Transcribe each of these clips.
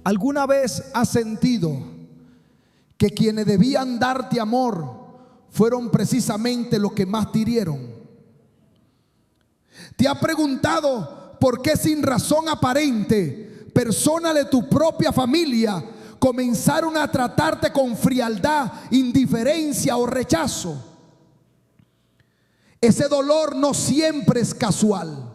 ¿Alguna vez has sentido que quienes debían darte amor fueron precisamente los que más te hirieron? ¿Te has preguntado por qué sin razón aparente personas de tu propia familia comenzaron a tratarte con frialdad, indiferencia o rechazo? Ese dolor no siempre es casual.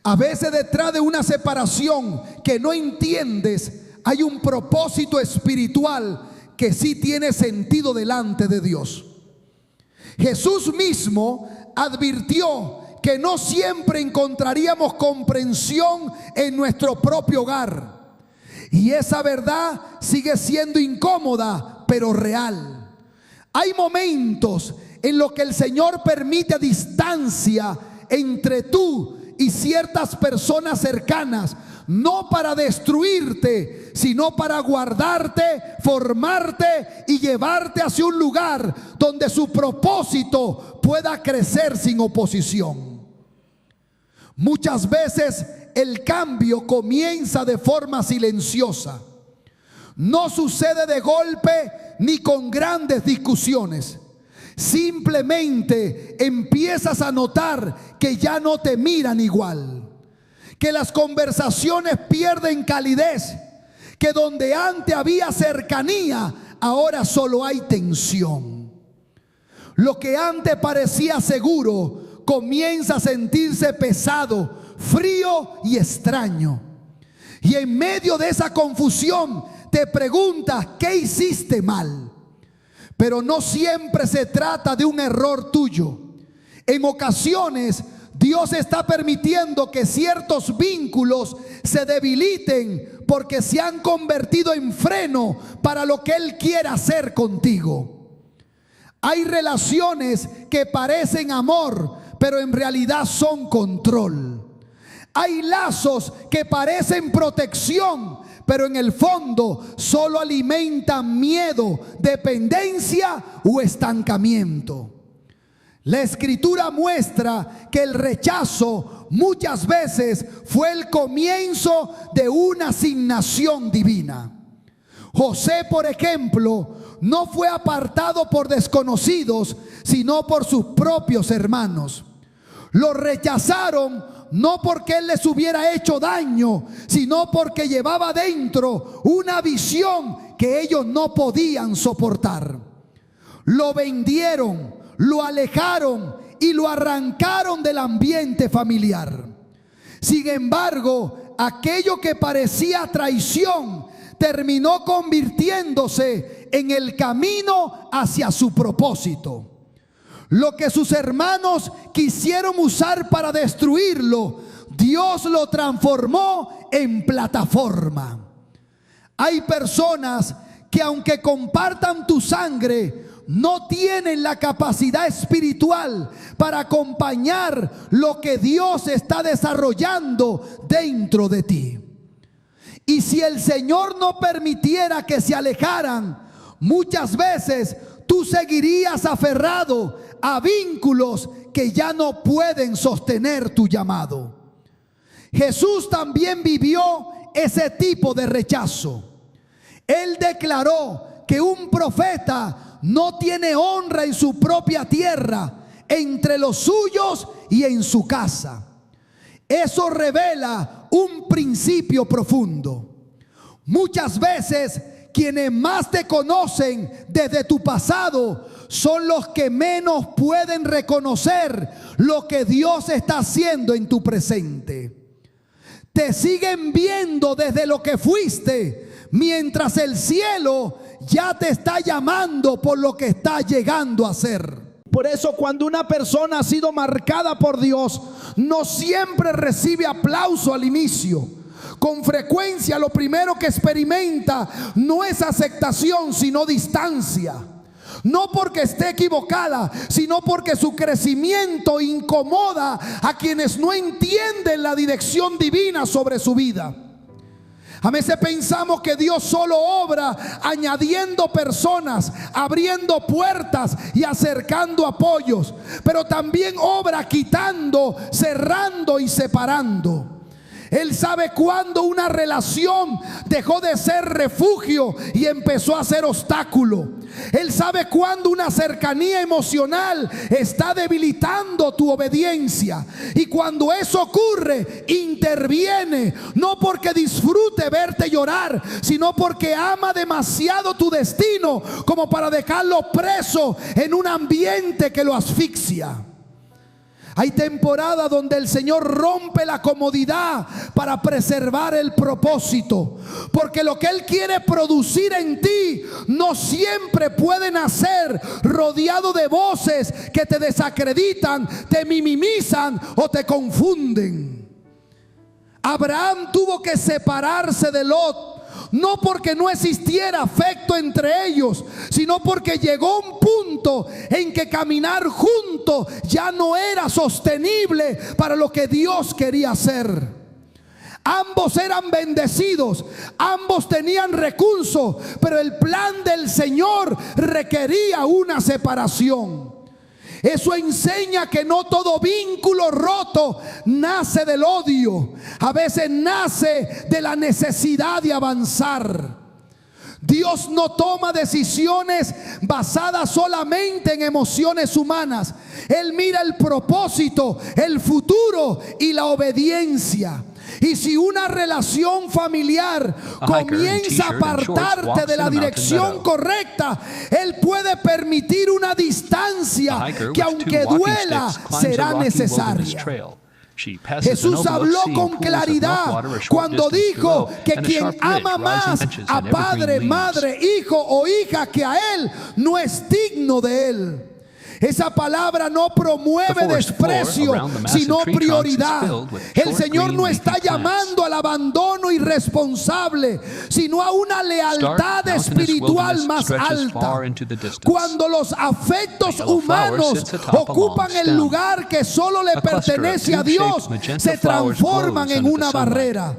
A veces detrás de una separación que no entiendes hay un propósito espiritual que sí tiene sentido delante de Dios. Jesús mismo advirtió que no siempre encontraríamos comprensión en nuestro propio hogar. Y esa verdad sigue siendo incómoda, pero real. Hay momentos en los que el Señor permite distancia entre tú y ciertas personas cercanas, no para destruirte, sino para guardarte, formarte y llevarte hacia un lugar donde su propósito pueda crecer sin oposición. Muchas veces el cambio comienza de forma silenciosa. No sucede de golpe ni con grandes discusiones. Simplemente empiezas a notar que ya no te miran igual, que las conversaciones pierden calidez, que donde antes había cercanía, ahora solo hay tensión. Lo que antes parecía seguro comienza a sentirse pesado, frío y extraño. Y en medio de esa confusión te preguntas, ¿qué hiciste mal? Pero no siempre se trata de un error tuyo. En ocasiones Dios está permitiendo que ciertos vínculos se debiliten porque se han convertido en freno para lo que Él quiere hacer contigo. Hay relaciones que parecen amor, pero en realidad son control. Hay lazos que parecen protección, pero en el fondo solo alimentan miedo, dependencia o estancamiento. La Escritura muestra que el rechazo muchas veces fue el comienzo de una asignación divina. José, por ejemplo, no fue apartado por desconocidos, sino por sus propios hermanos. Lo rechazaron no porque él les hubiera hecho daño, sino porque llevaba dentro una visión que ellos no podían soportar. Lo vendieron, lo alejaron y lo arrancaron del ambiente familiar. Sin embargo, aquello que parecía traición terminó convirtiéndose en el camino hacia su propósito. Lo que sus hermanos quisieron usar para destruirlo, Dios lo transformó en plataforma. Hay personas que aunque compartan tu sangre, no tienen la capacidad espiritual para acompañar lo que Dios está desarrollando dentro de ti. Y si el Señor no permitiera que se alejaran, muchas veces tú seguirías aferrado a vínculos que ya no pueden sostener tu llamado. Jesús también vivió ese tipo de rechazo. Él declaró que un profeta no tiene honra en su propia tierra, entre los suyos y en su casa. Eso revela un principio profundo. Muchas veces quienes más te conocen desde tu pasado son los que menos pueden reconocer lo que Dios está haciendo en tu presente. Te siguen viendo desde lo que fuiste, mientras el cielo ya te está llamando por lo que está llegando a ser. Por eso cuando una persona ha sido marcada por Dios, no siempre recibe aplauso al inicio. Con frecuencia lo primero que experimenta no es aceptación, sino distancia. No porque esté equivocada, sino porque su crecimiento incomoda a quienes no entienden la dirección divina sobre su vida. A veces pensamos que Dios solo obra añadiendo personas, abriendo puertas y acercando apoyos, pero también obra quitando, cerrando y separando. Él sabe cuándo una relación dejó de ser refugio y empezó a ser obstáculo. Él sabe cuándo una cercanía emocional está debilitando tu obediencia. Y cuando eso ocurre, interviene, no porque disfrute verte llorar, sino porque ama demasiado tu destino como para dejarlo preso en un ambiente que lo asfixia. Hay temporadas donde el Señor rompe la comodidad para preservar el propósito, porque lo que Él quiere producir en ti no siempre puede nacer rodeado de voces que te desacreditan, te minimizan o te confunden. Abraham tuvo que separarse de Lot, no porque no existiera afecto entre ellos, sino porque llegó un punto en que caminar juntos ya no era sostenible para lo que Dios quería hacer. Ambos eran bendecidos, ambos tenían recursos, pero el plan del Señor requería una separación. Eso enseña que no todo vínculo roto nace del odio. A veces nace de la necesidad de avanzar. Dios no toma decisiones basadas solamente en emociones humanas. Él mira el propósito, el futuro y la obediencia. Y si una relación familiar comienza a apartarte de la dirección correcta, Él puede permitir una distancia que, aunque duela, será necesaria. Jesús habló con claridad cuando dijo que quien ama más a padre, madre, hijo o hija que a Él, no es digno de Él. Esa palabra no promueve desprecio, sino prioridad. El Señor no está llamando al abandono irresponsable, sino a una lealtad espiritual más alta. Cuando los afectos humanos ocupan el lugar que solo le pertenece a Dios, se transforman en una barrera.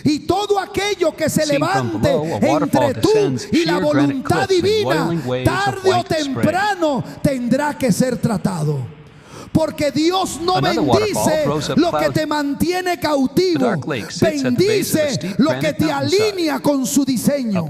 Y todo aquello que se levante entre tú y la voluntad divina, tarde o temprano tendrá que ser tratado. Porque Dios no bendice lo que te mantiene cautivo, bendice lo que te alinea con su diseño.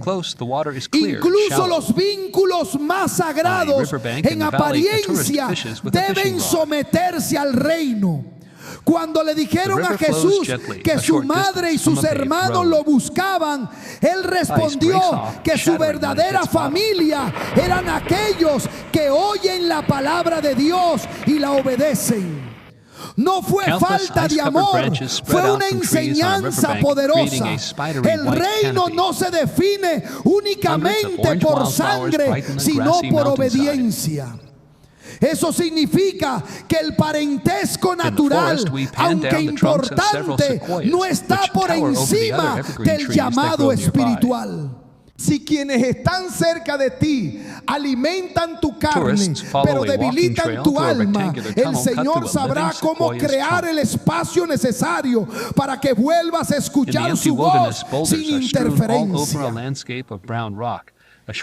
Incluso los vínculos más sagrados en apariencia deben someterse al reino. Cuando le dijeron a Jesús que su madre y sus hermanos lo buscaban, Él respondió que su verdadera familia eran aquellos que oyen la palabra de Dios y la obedecen. No fue falta de amor, fue una enseñanza poderosa. El reino no se define únicamente por sangre, sino por obediencia. Eso significa que el parentesco natural, aunque importante, no está por encima del llamado espiritual. Si quienes están cerca de ti alimentan tu carne, pero debilitan tu alma, el Señor sabrá cómo crear el espacio necesario para que vuelvas a escuchar su voz sin interferencia.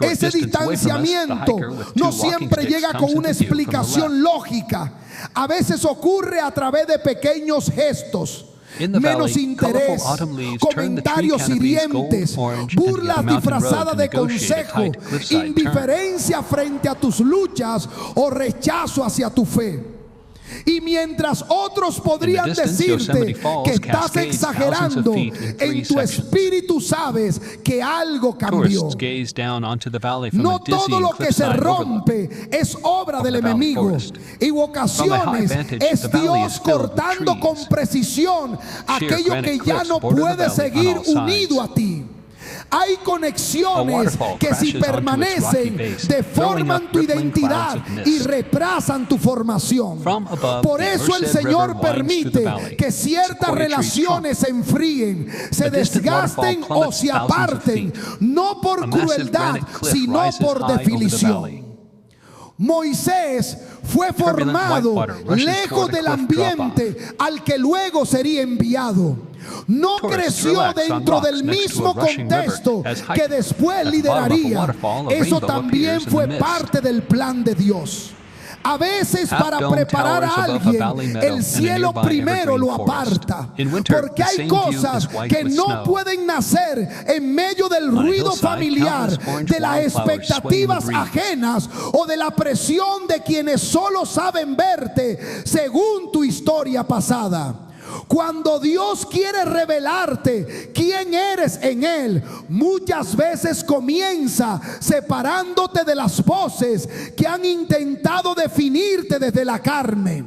Ese distanciamiento no siempre llega con una explicación lógica. A veces ocurre a través de pequeños gestos, menos interés, comentarios hirientes, burlas disfrazadas de consejo, indiferencia frente a tus luchas o rechazo hacia tu fe. Y mientras otros podrían decirte que estás exagerando, en tu espíritu sabes que algo cambió. No todo lo que se rompe es obra del enemigo. En ocasiones es Dios cortando con precisión aquello que ya no puede seguir unido a ti. Hay conexiones que, si permanecen, deforman tu identidad y retrasan tu formación. Por eso el Señor permite que ciertas relaciones se enfríen, se desgasten o se aparten, no por crueldad, sino por definición. Moisés fue formado lejos del ambiente al que luego sería enviado. No creció dentro del mismo contexto que después lideraría. Eso también fue parte del plan de Dios. A veces para preparar a alguien, el cielo primero lo aparta, porque hay cosas que no pueden nacer en medio del ruido familiar, de las expectativas ajenas o de la presión de quienes solo saben verte según tu historia pasada. Cuando Dios quiere revelarte quién eres en Él, muchas veces comienza separándote de las voces que han intentado definirte desde la carne.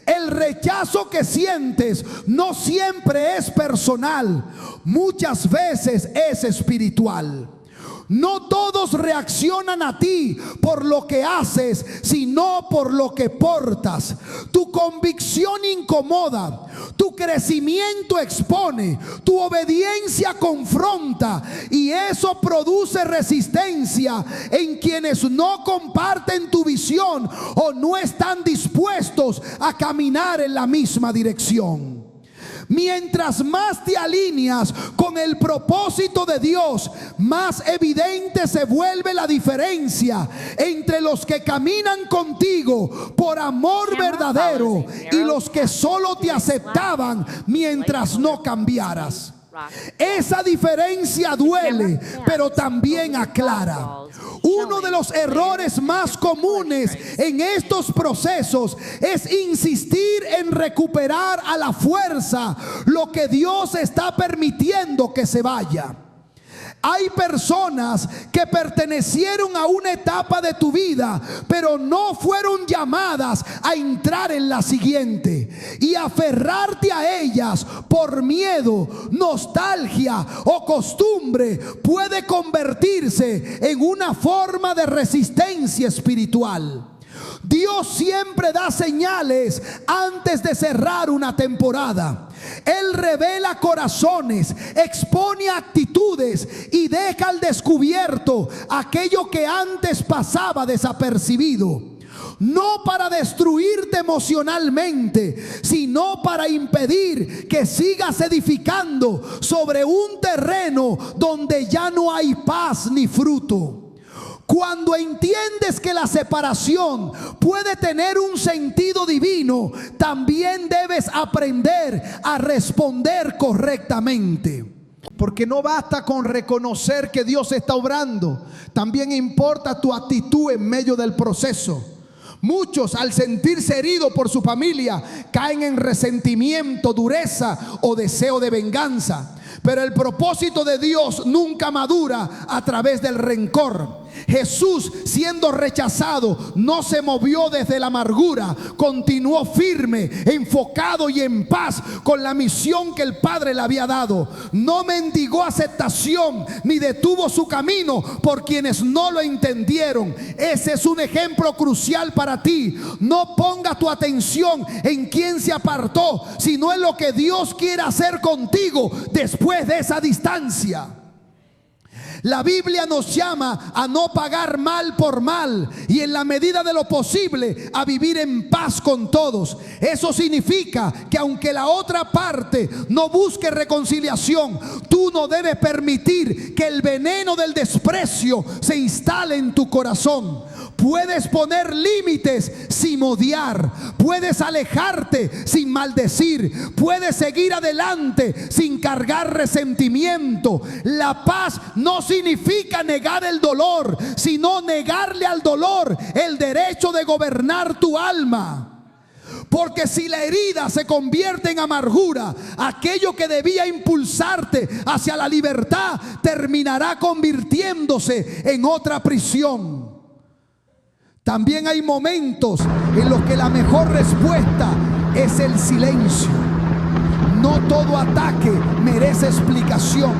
El rechazo que sientes no siempre es personal, muchas veces es espiritual. No todos reaccionan a ti por lo que haces, sino por lo que portas. Tu convicción incomoda, tu crecimiento expone, tu obediencia confronta, y eso produce resistencia en quienes no comparten tu visión o no están dispuestos a caminar en la misma dirección. Mientras más te alineas con el propósito de Dios, más evidente se vuelve la diferencia entre los que caminan contigo por amor verdadero y los que solo te aceptaban mientras no cambiaras. Esa diferencia duele, pero también aclara. Uno de los errores más comunes en estos procesos es insistir en recuperar a la fuerza lo que Dios está permitiendo que se vaya. Hay personas que pertenecieron a una etapa de tu vida, pero no fueron llamadas a entrar en la siguiente. Y aferrarte a ellas por miedo, nostalgia o costumbre puede convertirse en una forma de resistencia espiritual. Dios siempre da señales antes de cerrar una temporada. Él revela corazones, expone actitudes y deja al descubierto aquello que antes pasaba desapercibido. No para destruirte emocionalmente, sino para impedir que sigas edificando sobre un terreno donde ya no hay paz ni fruto. Cuando entiendes que la separación puede tener un sentido divino, también debes aprender a responder correctamente. Porque no basta con reconocer que Dios está obrando, también importa tu actitud en medio del proceso. Muchos, al sentirse heridos por su familia, caen en resentimiento, dureza o deseo de venganza. Pero el propósito de Dios nunca madura a través del rencor. Jesús, siendo rechazado, no se movió desde la amargura, continuó firme, enfocado y en paz con la misión que el Padre le había dado. No mendigó aceptación ni detuvo su camino por quienes no lo entendieron. Ese es un ejemplo crucial para ti. No ponga tu atención en quién se apartó, sino en lo que Dios quiere hacer contigo después de esa distancia. La Biblia nos llama a no pagar mal por mal y en la medida de lo posible a vivir en paz con todos. Eso significa que aunque la otra parte no busque reconciliación, tú no debes permitir que el veneno del desprecio se instale en tu corazón. Puedes poner límites sin odiar, puedes alejarte sin maldecir, puedes seguir adelante sin cargar resentimiento. La paz no significa negar el dolor, sino negarle al dolor el derecho de gobernar tu alma. Porque si la herida se convierte en amargura, aquello que debía impulsarte hacia la libertad terminará convirtiéndose en otra prisión. También hay momentos en los que la mejor respuesta es el silencio. No todo ataque merece explicación.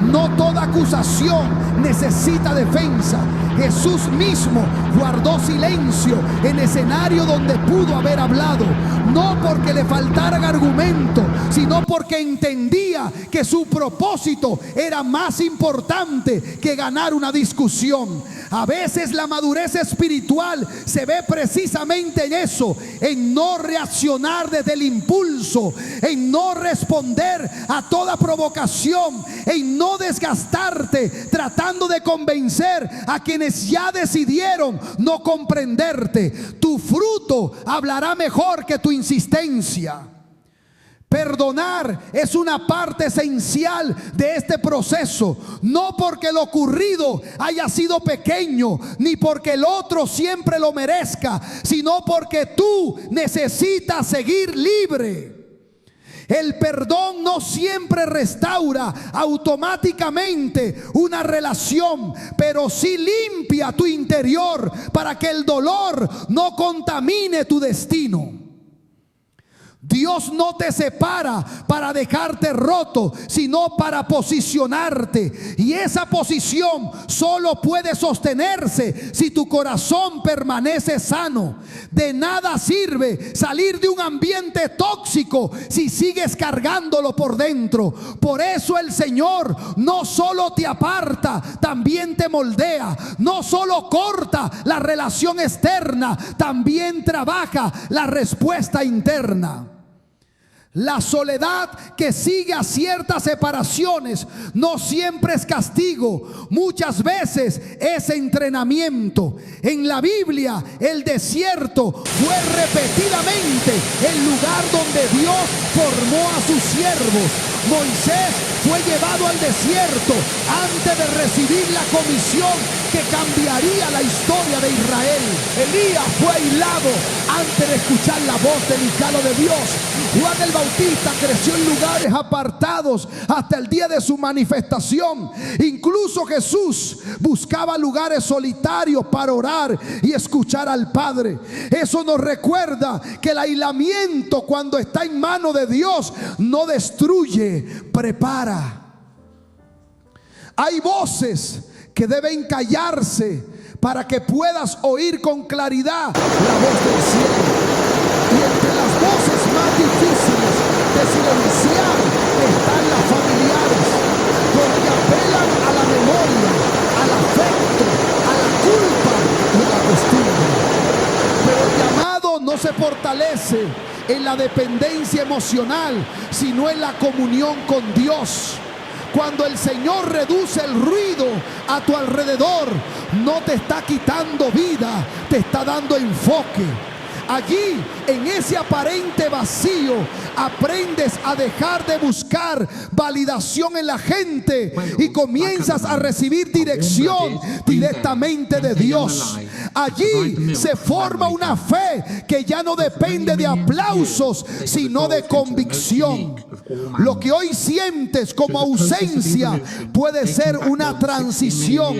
No toda acusación necesita defensa. Jesús mismo guardó silencio en escenario donde pudo haber hablado, no porque le faltaran argumentos, sino porque entendía que su propósito era más importante que ganar una discusión. A veces la madurez espiritual se ve precisamente en eso, en no reaccionar desde el impulso, en no responder a toda provocación, en no no desgastarte tratando de convencer a quienes ya decidieron no comprenderte. Tu fruto hablará mejor que tu insistencia. Perdonar es una parte esencial de este proceso, no porque lo ocurrido haya sido pequeño, ni porque el otro siempre lo merezca, sino porque tú necesitas seguir libre. El perdón no siempre restaura automáticamente una relación, pero sí limpia tu interior para que el dolor no contamine tu destino. Dios no te separa para dejarte roto, sino para posicionarte. Y esa posición solo puede sostenerse si tu corazón permanece sano. De nada sirve salir de un ambiente tóxico si sigues cargándolo por dentro. Por eso el Señor no solo te aparta, también te moldea. No solo corta la relación externa, también trabaja la respuesta interna. La soledad que sigue a ciertas separaciones no siempre es castigo, muchas veces es entrenamiento. En la Biblia, el desierto fue repetidamente el lugar donde Dios formó a sus siervos. Moisés fue llevado al desierto antes de recibir la comisión que cambiaría la historia de Israel. Elías fue aislado antes de escuchar la voz delicada de Dios. Juan el Bautista creció en lugares apartados hasta el día de su manifestación. Incluso Jesús buscaba lugares solitarios para orar y escuchar al Padre. Eso nos recuerda que el aislamiento, cuando está en manos de Dios, no destruye, prepara. Hay voces que deben callarse para que puedas oír con claridad la voz del cielo. Y entre las voces más difíciles de silenciar están las familiares, porque apelan a la memoria, al afecto, a la culpa y a la costumbre. Pero el llamado no se fortalece en la dependencia emocional, sino en la comunión con Dios. Cuando el Señor reduce el ruido a tu alrededor, no te está quitando vida, te está dando enfoque. Allí, en ese aparente vacío, aprendes a dejar de buscar validación en la gente y comienzas a recibir dirección directamente de Dios. Allí se forma una fe que ya no depende de aplausos, sino de convicción. Lo que hoy sientes como ausencia puede ser una transición.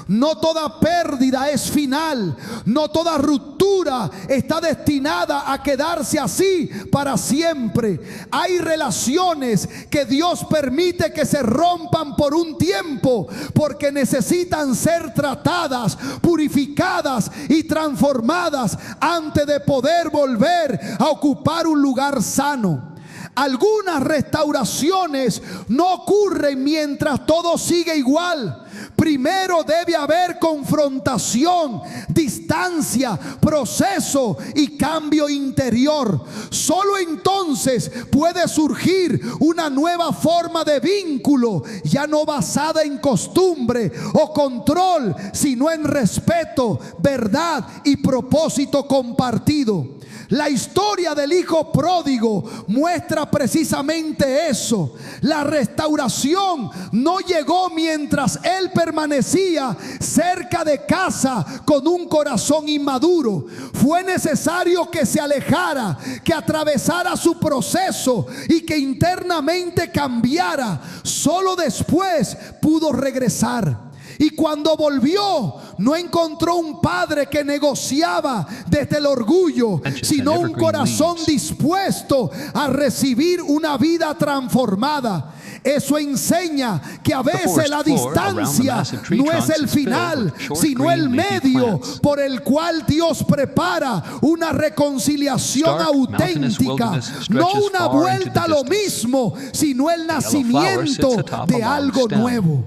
No toda pérdida es final. No toda ruptura está destinada a quedarse así para siempre. Hay relaciones que Dios permite que se rompan por un tiempo, porque necesitan ser tratadas, purificadas y transformadas antes de poder volver a ocupar un lugar sano. Algunas restauraciones no ocurren mientras todo sigue igual. Primero debe haber confrontación, distancia, proceso y cambio interior. Solo entonces puede surgir una nueva forma de vínculo, ya no basada en costumbre o control, sino en respeto, verdad y propósito compartido. La historia del hijo pródigo muestra precisamente eso. La restauración no llegó mientras él permanecía cerca de casa con un corazón inmaduro. Fue necesario que se alejara, que atravesara su proceso y que internamente cambiara. Solo después pudo regresar. Y cuando volvió, no encontró un padre que negociaba desde el orgullo, sino un corazón dispuesto a recibir una vida transformada. Eso enseña que a veces la distancia no es el final, sino el medio por el cual Dios prepara una reconciliación auténtica. No una vuelta a lo mismo, sino el nacimiento de algo nuevo.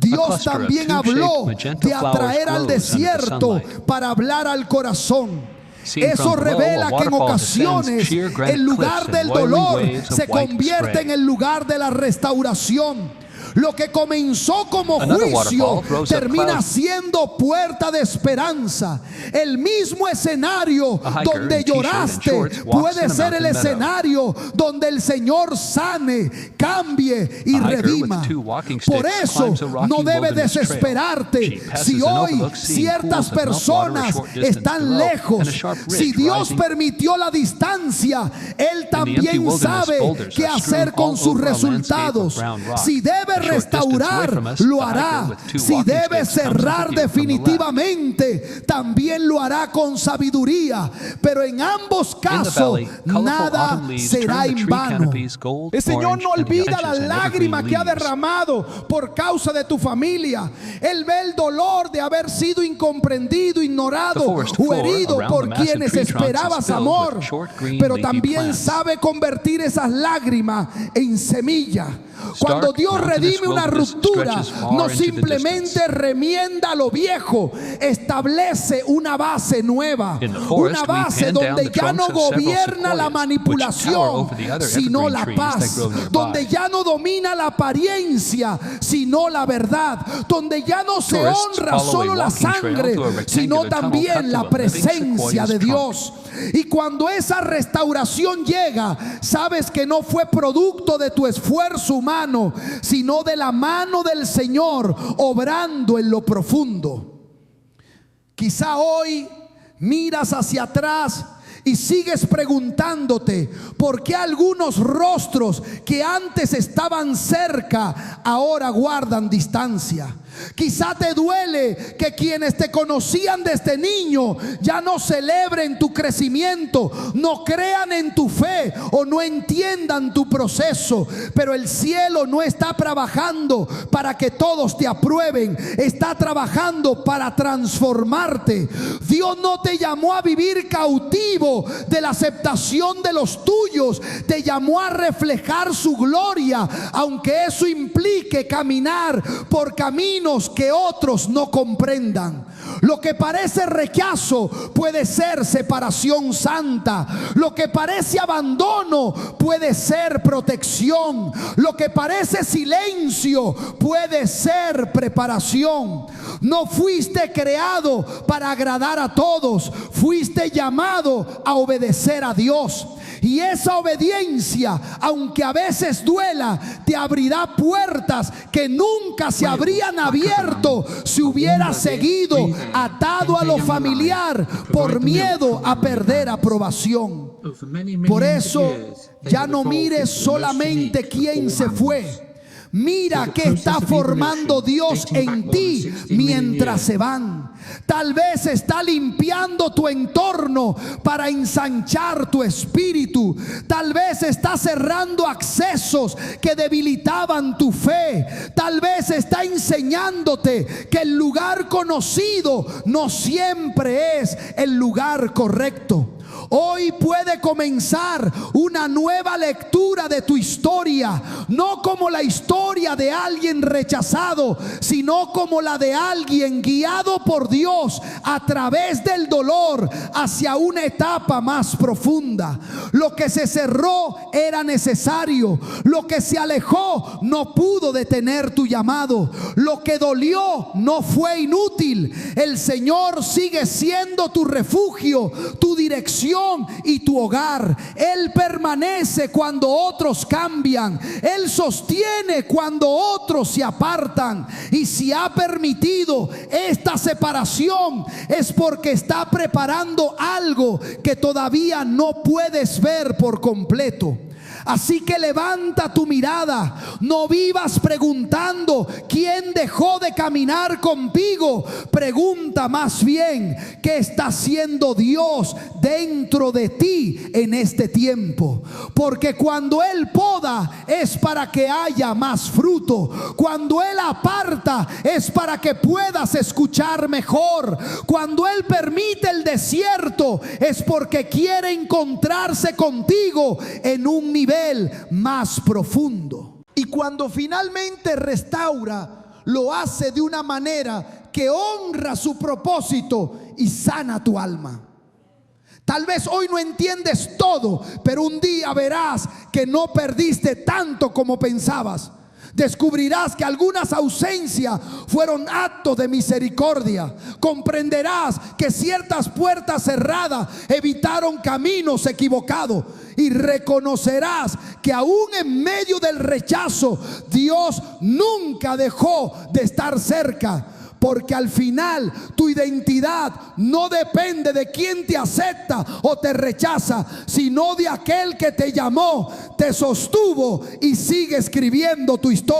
Dios también habló de atraer al desierto para hablar al corazón. Eso revela que en ocasiones el lugar del dolor se convierte en el lugar de la restauración. Lo que comenzó como juicio termina siendo puerta de esperanza. El mismo escenario donde lloraste puede ser el escenario donde el Señor sane, cambie y redima. Por eso no debes desesperarte si hoy ciertas personas están lejos. Si Dios permitió la distancia, Él también sabe qué hacer con sus resultados. Si debe restaurar, lo hará. Si debe cerrar definitivamente, también lo hará con sabiduría. Pero en ambos casos, nada será en vano. El Señor no olvida la lágrima que ha derramado por causa de tu familia. Él ve el dolor de haber sido incomprendido, ignorado o herido por quienes esperabas amor. Pero también sabe convertir esas lágrimas en semilla. Cuando Dios redime una ruptura, no simplemente remienda lo viejo, establece una base nueva, una base donde ya no gobierna la manipulación, sino la paz, donde ya no domina la apariencia, sino la verdad, donde ya no se honra solo la sangre, sino también la presencia de Dios. Y cuando esa restauración llega, sabes que no fue producto de tu esfuerzo humano, sino de la mano del Señor obrando en lo profundo. Quizá hoy miras hacia atrás y sigues preguntándote por qué algunos rostros que antes estaban cerca ahora guardan distancia. Quizá te duele que quienes te conocían desde niño ya no celebren tu crecimiento, no crean en tu fe o no entiendan tu proceso. Pero el cielo no está trabajando para que todos te aprueben, está trabajando para transformarte. Dios no te llamó a vivir cautivo de la aceptación de los tuyos, te llamó a reflejar su gloria, aunque eso implique caminar por caminos que otros no comprendan. Lo que parece rechazo puede ser separación santa. Lo que parece abandono puede ser protección. Lo que parece silencio puede ser preparación. No fuiste creado para agradar a todos, fuiste llamado a obedecer a Dios. Y esa obediencia, aunque a veces duela, te abrirá puertas que nunca se habrían abierto si hubieras seguido atado a lo familiar por miedo a perder aprobación. Por eso ya no mires solamente quién se fue. Mira qué está formando Dios en ti mientras se van. Tal vez está limpiando tu entorno para ensanchar tu espíritu. Tal vez está cerrando accesos que debilitaban tu fe. Tal vez está enseñándote que el lugar conocido no siempre es el lugar correcto. Hoy puede comenzar una nueva lectura de tu historia, no como la historia de alguien rechazado, sino como la de alguien guiado por Dios a través del dolor hacia una etapa más profunda. Lo que se cerró era necesario, lo que se alejó no pudo detener tu llamado, lo que dolió no fue inútil. El Señor sigue siendo tu refugio, tu dirección y tu hogar. Él permanece cuando otros cambian. Él sostiene cuando otros se apartan. Y si ha permitido esta separación, es porque está preparando algo que todavía no puedes ver por completo. Así que levanta tu mirada, no vivas preguntando quién dejó de caminar contigo. Pregunta más bien qué está haciendo Dios dentro de ti en este tiempo. Porque cuando Él poda es para que haya más fruto. Cuando Él aparta es para que puedas escuchar mejor. Cuando Él permite el desierto es porque quiere encontrarse contigo en un nivel más profundo. Y cuando finalmente restaura, lo hace de una manera que honra su propósito y sana tu alma. Tal vez hoy no entiendes todo, pero un día verás que no perdiste tanto como pensabas. Descubrirás que algunas ausencias fueron actos de misericordia. Comprenderás que ciertas puertas cerradas evitaron caminos equivocados. Y reconocerás que aún en medio del rechazo, Dios nunca dejó de estar cerca. Porque al final tu identidad no depende de quién te acepta o te rechaza, sino de aquel que te llamó, te sostuvo y sigue escribiendo tu historia.